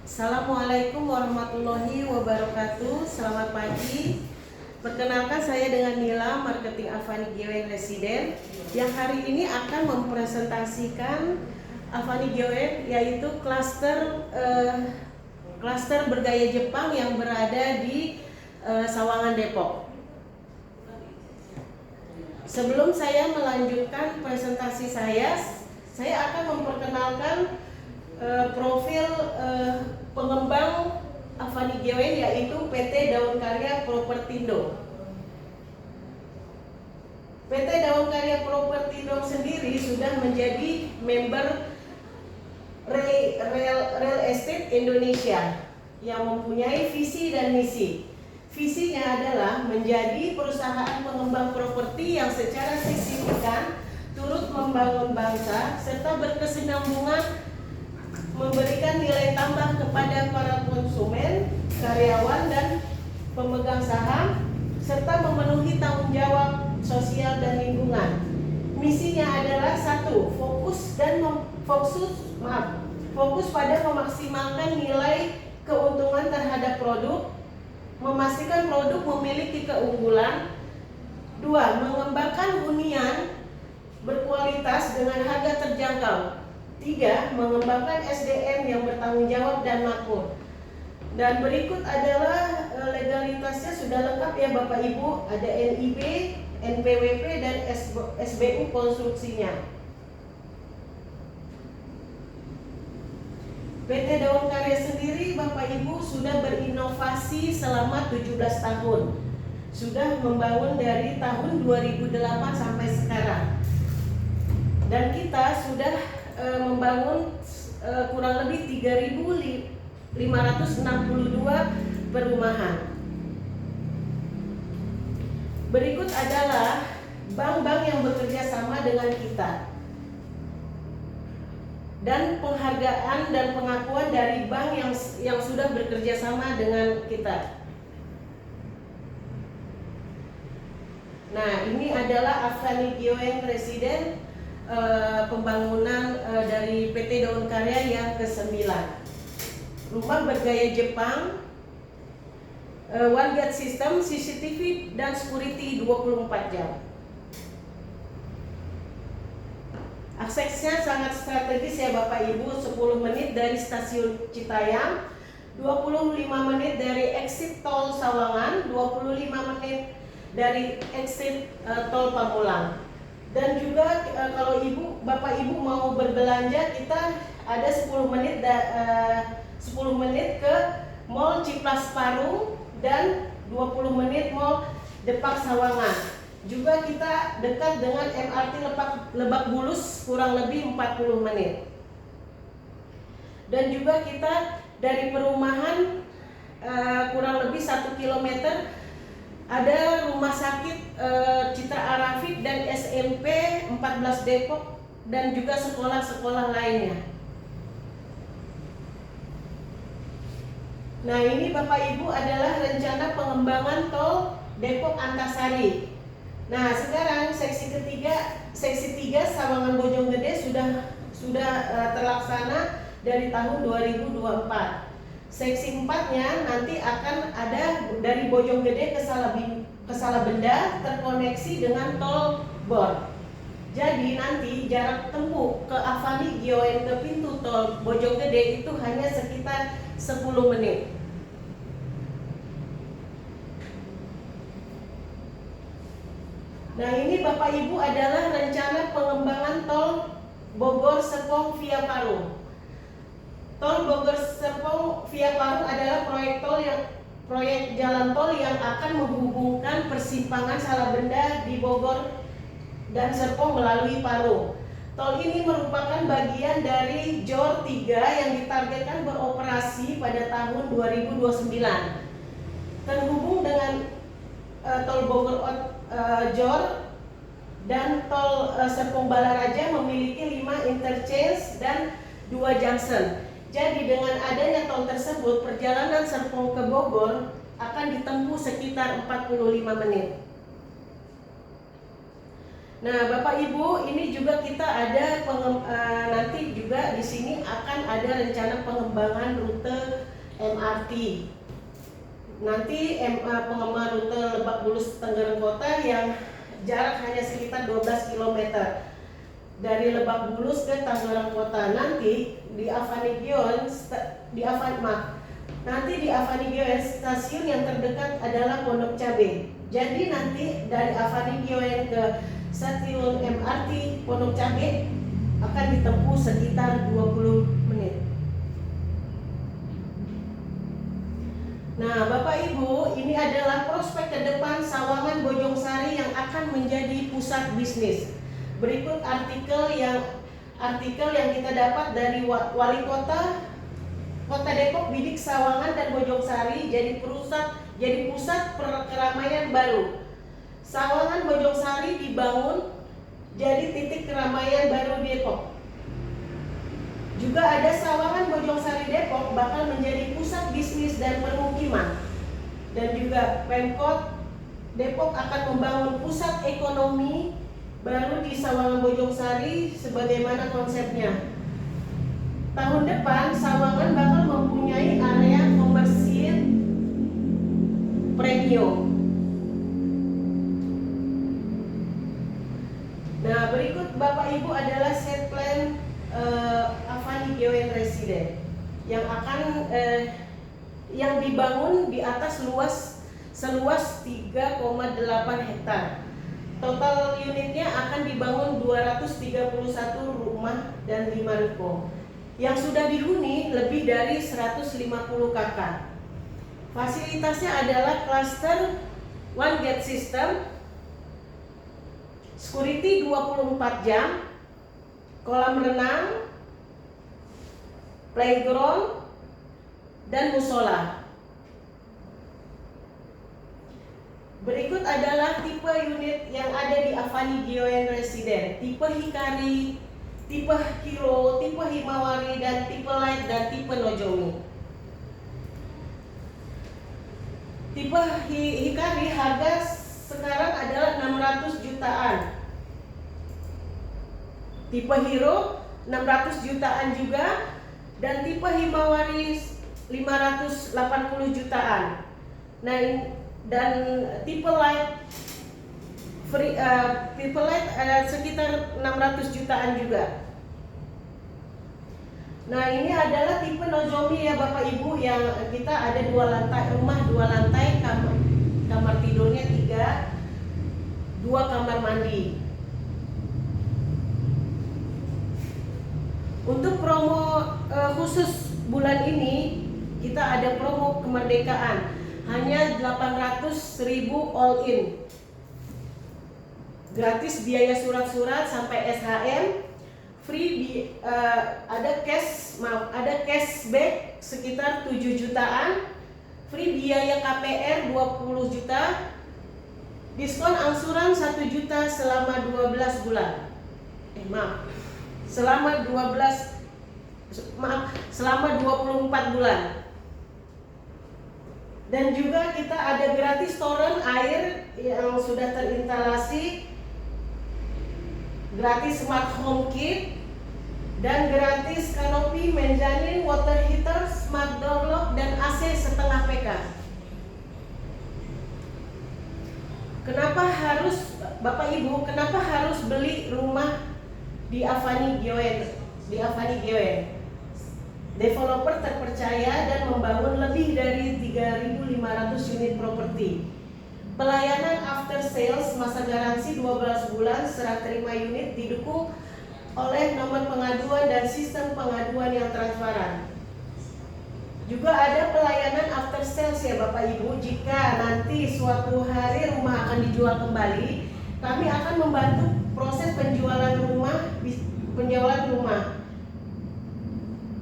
Assalamualaikum warahmatullahi wabarakatuh. Selamat pagi. Perkenalkan, saya dengan Nila, marketing Avani GWN Residen, yang hari ini akan mempresentasikan Avani GWN, yaitu klaster bergaya Jepang yang berada di Sawangan, Depok. Sebelum saya melanjutkan presentasi saya akan memperkenalkan profil pengembang Avani GWN, yaitu PT Daun Karya Propertindo. PT Daun Karya Propertindo sendiri sudah menjadi member Real Estate Indonesia yang mempunyai visi dan misi. Visinya adalah menjadi perusahaan pengembang properti yang secara signifikan turut membangun bangsa serta berkesinambungan, memberikan nilai tambah kepada para konsumen, karyawan, dan pemegang saham, serta memenuhi tanggung jawab sosial dan lingkungan. Misinya adalah satu, fokus pada memaksimalkan nilai keuntungan terhadap produk, memastikan produk memiliki keunggulan. Dua, mengembangkan hunian berkualitas dengan harga terjangkau. Tiga, mengembangkan SDM yang bertanggung jawab dan makmur. Dan berikut adalah legalitasnya, sudah lengkap ya Bapak Ibu. Ada NIB, NPWP, dan SBU konstruksinya. PT Daun Karya sendiri Bapak Ibu sudah berinovasi selama 17 tahun. Sudah membangun dari tahun 2008 sampai sekarang. Dan kita sudah membangun kurang lebih 3.562 perumahan. Berikut adalah bank-bank yang bekerja sama dengan kita, dan penghargaan dan pengakuan dari bank yang sudah bekerja sama dengan kita. Nah, ini adalah Avani GWN Residen, pembangunan dari PT Daun Karya yang ke-9. Rumah bergaya Jepang, one gate system, CCTV, dan security 24 jam. Aksesnya sangat strategis ya Bapak Ibu, 10 menit dari stasiun Citayam, 25 menit dari exit tol Sawangan, 25 menit dari exit tol Pamulang. Dan juga kalau Bapak Ibu mau berbelanja, kita ada 10 menit ke Mall Cipras Parung dan 20 menit Mall Depak Sawangan. Juga kita dekat dengan MRT Lebak Bulus, kurang lebih 40 menit. Dan juga kita dari perumahan kurang lebih 1 km ada rumah sakit Citra Arafik dan SMP 14 Depok, dan juga sekolah-sekolah lainnya. Nah, ini Bapak Ibu adalah rencana pengembangan tol Depok Antasari. Nah, sekarang seksi 3 Sawangan Bojonggede sudah terlaksana dari tahun 2024. Seksi 4-nya nanti akan ada dari Bojonggede ke Salabenda, terkoneksi dengan tol Bor. Jadi nanti jarak tempuh ke Avani GWN ke pintu tol Bojonggede itu hanya sekitar 10 menit. Nah, ini Bapak Ibu adalah rencana pengembangan tol Bogor Serpong via Parung. Tol Bogor Serpong via Parung adalah proyek jalan tol yang akan menghubungkan persimpangan Salabenda di Bogor dan Serpong melalui Parung. Tol ini merupakan bagian dari JOR 3 yang ditargetkan beroperasi pada tahun 2029. Terhubung dengan tol Bogor JOR dan tol Serpong Balaraja memiliki 5 interchange dan 2 junction. Jadi dengan adanya tol tersebut, perjalanan Serpong ke Bogor akan ditempuh sekitar 45 menit. Nah, Bapak Ibu, ini juga kita ada nanti juga di sini akan ada rencana pengembangan rute MRT. Nanti pengembangan rute Lebak Bulus Tenggerang Kota yang jarak hanya sekitar 12 km dari Lebak Bulus ke Tangerang Kota. Nanti di Avanigion stasiun yang terdekat adalah Pondok Cabe. Jadi nanti dari Avanigion ke stasiun MRT Pondok Cabe akan ditempuh sekitar 20 menit. Nah, Bapak Ibu, ini adalah prospek ke depan Sawangan Bojongsari yang akan menjadi pusat bisnis. Berikut artikel yang kita dapat dari Wali Kota Depok bidik Sawangan dan Bojongsari jadi pusat keramaian baru. Sawangan Bojongsari dibangun jadi titik keramaian baru Depok. Juga ada Sawangan Bojongsari Depok bakal menjadi pusat bisnis dan permukiman. Dan juga Pemkot Depok akan membangun pusat ekonomi baru di Sawangan Bojongsari sebagaimana konsepnya. Tahun depan Sawangan bakal mempunyai area komersil premium. Nah, berikut Bapak Ibu adalah set plan Avanigion Residen yang akan yang dibangun di atas seluas 3,8 hektar. Total unitnya akan dibangun 231 rumah dan 5 ruko. Yang sudah dihuni lebih dari 150 kakak. Fasilitasnya adalah cluster one gate system, security 24 jam, kolam renang, playground, dan musola. Berikut adalah tipe unit yang ada di Avanigion Residen. Tipe Hikari, tipe Hero, tipe Himawari, dan tipe Light, dan tipe Nozomi. Tipe Hikari harga sekarang adalah 600 jutaan. Tipe Hero 600 jutaan juga. Dan tipe Himawari 580 jutaan. Nah, dan tipe Light sekitar 600 jutaan juga. Nah, ini adalah tipe Nozomi ya Bapak Ibu, yang kita ada 2 lantai, rumah 2 lantai, kamar tidurnya 3, 2 kamar mandi. Untuk promo khusus bulan ini kita ada promo kemerdekaan. Hanya 800.000 all in. Gratis biaya surat-surat sampai SHM. Free ada cashback sekitar 7 jutaan. Free biaya KPR 20 juta. Diskon angsuran 1 juta selama 12 bulan. Selama 24 bulan. Dan juga kita ada gratis toren air yang sudah terinstalasi, gratis smart home kit, dan gratis kanopi, mezanin, water heater, smart door lock, dan AC setengah PK. Kenapa harus Bapak Ibu, kenapa harus beli rumah di Avanigion? Developer terpercaya dan membangun lebih dari 3.500 unit properti. Pelayanan after sales, masa garansi 12 bulan, serah terima unit, didukung oleh nomor pengaduan dan sistem pengaduan yang transparan. Juga ada pelayanan after sales ya Bapak Ibu. Jika nanti suatu hari rumah akan dijual kembali, kami akan membantu proses penjualan rumah.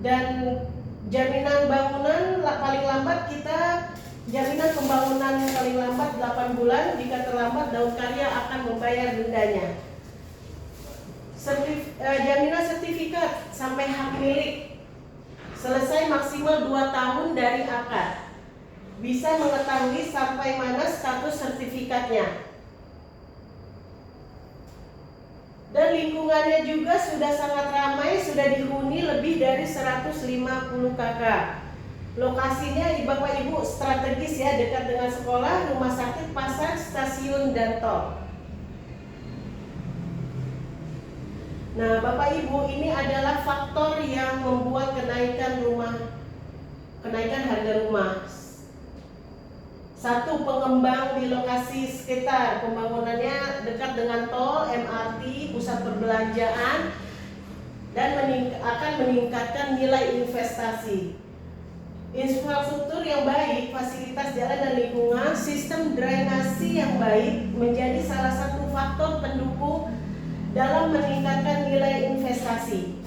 Dan jaminan bangunan paling lambat jaminan pembangunan paling lambat 8 bulan. Jika terlambat, daun karya akan membayar dendanya. Jaminan sertifikat sampai hak milik selesai maksimal 2 tahun dari akad. Bisa mengetahui sampai mana status sertifikatnya. lingkungannya juga sudah sangat ramai, sudah dihuni lebih dari 150 kakak. Lokasinya Bapak Ibu strategis ya, dekat dengan sekolah, rumah sakit, pasar, stasiun, dan tol. Nah Bapak Ibu, ini adalah faktor yang membuat kenaikan harga rumah. Satu, pengembang di lokasi sekitar, pembangunannya dekat dengan tol, MRT, pusat perbelanjaan, dan akan meningkatkan nilai investasi. Infrastruktur yang baik, fasilitas jalan dan lingkungan, sistem drainasi yang baik menjadi salah satu faktor pendukung dalam meningkatkan nilai investasi.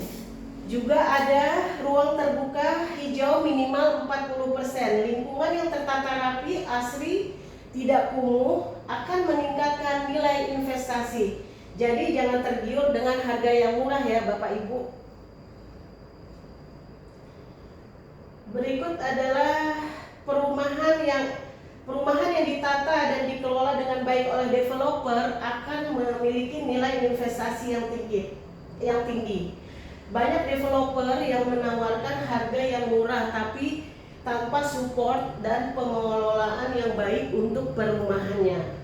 Juga ada ruang terbuka hijau minimal 40%. Lingkungan yang tertata rapi, asri, tidak kumuh akan meningkatkan nilai investasi. Jadi jangan tergiur dengan harga yang murah ya Bapak Ibu. Berikut adalah perumahan yang ditata dan dikelola dengan baik oleh developer akan memiliki nilai investasi yang tinggi. Banyak developer yang menawarkan harga yang murah tapi tanpa support dan pengelolaan yang baik untuk perumahannya,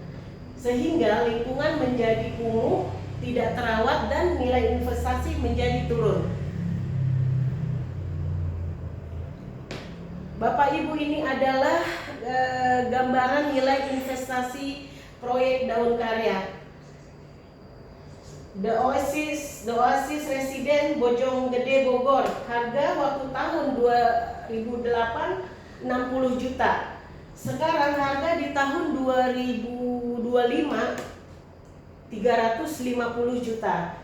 sehingga lingkungan menjadi kumuh, tidak terawat, dan nilai investasi menjadi turun. Bapak Ibu, ini adalah gambaran nilai investasi proyek Daun Karya. The Oasis Residen Bojonggede Bogor. Harga waktu tahun 2008 60 juta. Sekarang harga di tahun 2025 350 juta.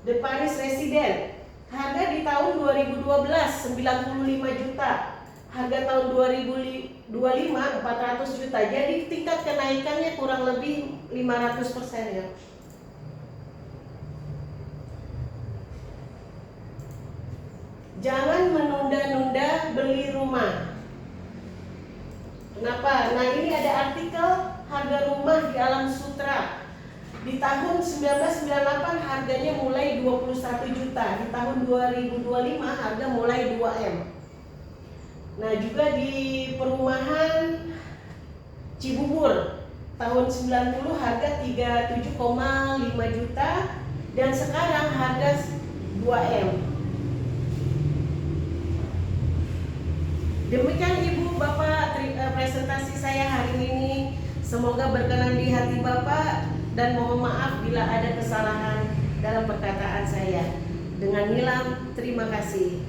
The Paris Residen. Harga di tahun 2012 95 juta. Harga tahun 2025 400 juta. Jadi tingkat kenaikannya kurang lebih 500% ya. Jangan menunda-nunda beli rumah. Kenapa? Nah, ini ada artikel harga rumah di Alam Sutra. Di tahun 1998 harganya mulai 21 juta. Di tahun 2025 harga mulai 2M. Nah, juga di perumahan Cibubur tahun 90 harga 37,5 juta dan sekarang harga 2M. Demikian Ibu Bapak presentasi saya hari ini. Semoga berkenan di hati Bapak dan mohon maaf bila ada kesalahan dalam perkataan saya. Dengan Nilam, terima kasih.